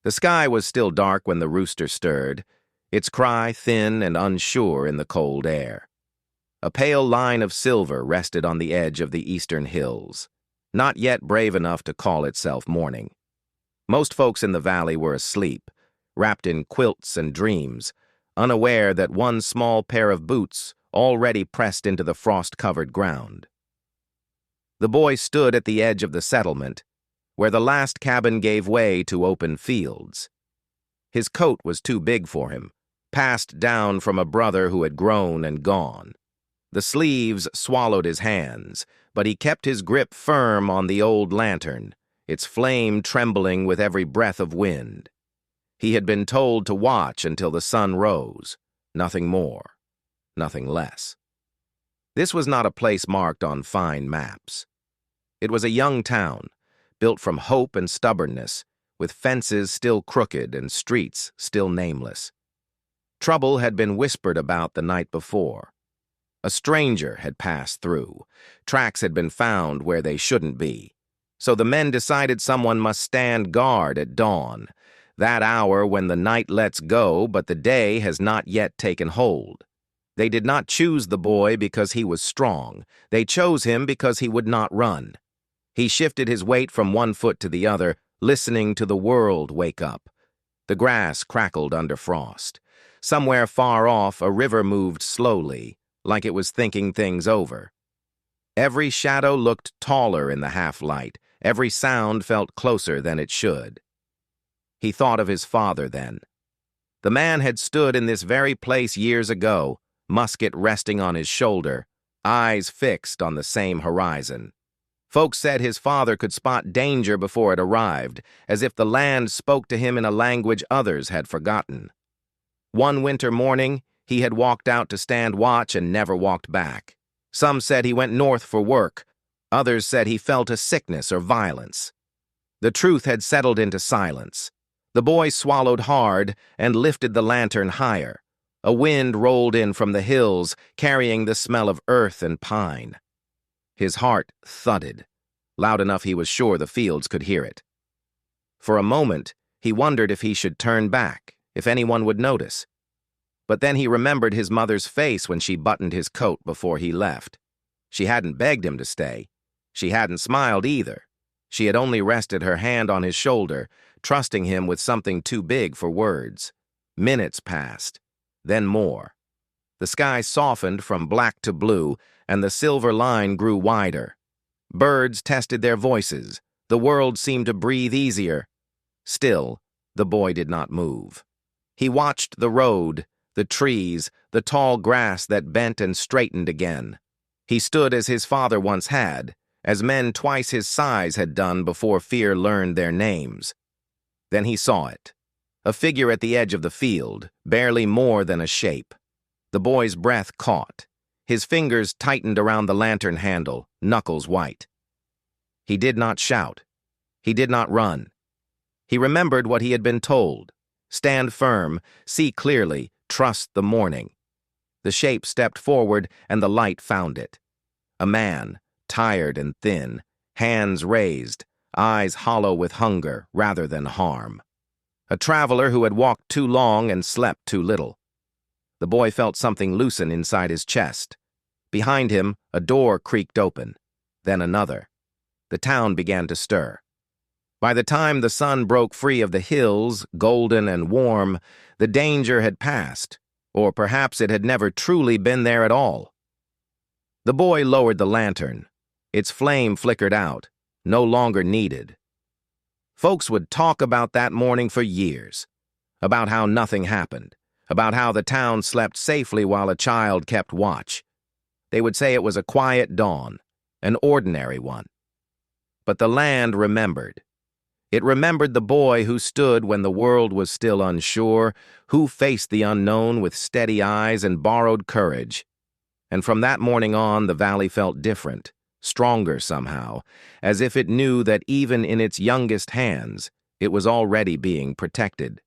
The sky was still dark when the rooster stirred, its cry thin and unsure in the cold air. A pale line of silver rested on the edge of the eastern hills, not yet brave enough to call itself morning. Most folks in the valley were asleep, wrapped in quilts and dreams, unaware that one small pair of boots already pressed into the frost-covered ground. The boy stood at the edge of the settlement, where the last cabin gave way to open fields. His coat was too big for him, passed down from a brother who had grown and gone. The sleeves swallowed his hands, but he kept his grip firm on the old lantern, its flame trembling with every breath of wind. He had been told to watch until the sun rose, nothing more, nothing less. This was not a place marked on fine maps. It was a young town, built from hope and stubbornness, with fences still crooked and streets still nameless. Trouble had been whispered about the night before. A stranger had passed through. Tracks had been found where they shouldn't be. So the men decided someone must stand guard at dawn, that hour when the night lets go but the day has not yet taken hold. They did not choose the boy because he was strong. They chose him because he would not run. He shifted his weight from one foot to the other, listening to the world wake up. The grass crackled under frost. Somewhere far off, a river moved slowly, like it was thinking things over. Every shadow looked taller in the half-light. Every sound felt closer than it should. He thought of his father then. The man had stood in this very place years ago, musket resting on his shoulder, eyes fixed on the same horizon. Folks said his father could spot danger before it arrived, as if the land spoke to him in a language others had forgotten. One winter morning, he had walked out to stand watch and never walked back. Some said he went north for work. Others said he fell to sickness or violence. The truth had settled into silence. The boy swallowed hard and lifted the lantern higher. A wind rolled in from the hills, carrying the smell of earth and pine. His heart thudded, loud enough he was sure the fields could hear it. For a moment, he wondered if he should turn back, if anyone would notice. But then he remembered his mother's face when she buttoned his coat before he left. She hadn't begged him to stay. She hadn't smiled either. She had only rested her hand on his shoulder, trusting him with something too big for words. Minutes passed, then more. The sky softened from black to blue, and the silver line grew wider. Birds tested their voices. The world seemed to breathe easier. Still, the boy did not move. He watched the road, the trees, the tall grass that bent and straightened again. He stood as his father once had, as men twice his size had done before fear learned their names. Then he saw it. A figure at the edge of the field, barely more than a shape. The boy's breath caught. His fingers tightened around the lantern handle, knuckles white. He did not shout. He did not run. He remembered what he had been told. Stand firm, see clearly, trust the morning. The shape stepped forward, and the light found it. A man, tired and thin, hands raised, eyes hollow with hunger rather than harm. A traveler who had walked too long and slept too little. The boy felt something loosen inside his chest. Behind him, a door creaked open, then another. The town began to stir. By the time the sun broke free of the hills, golden and warm, the danger had passed, or perhaps it had never truly been there at all. The boy lowered the lantern. Its flame flickered out, no longer needed. Folks would talk about that morning for years, about how nothing happened, about how the town slept safely while a child kept watch. They would say it was a quiet dawn, an ordinary one. But the land remembered. It remembered the boy who stood when the world was still unsure, who faced the unknown with steady eyes and borrowed courage. And from that morning on, the valley felt different, stronger somehow, as if it knew that even in its youngest hands, it was already being protected.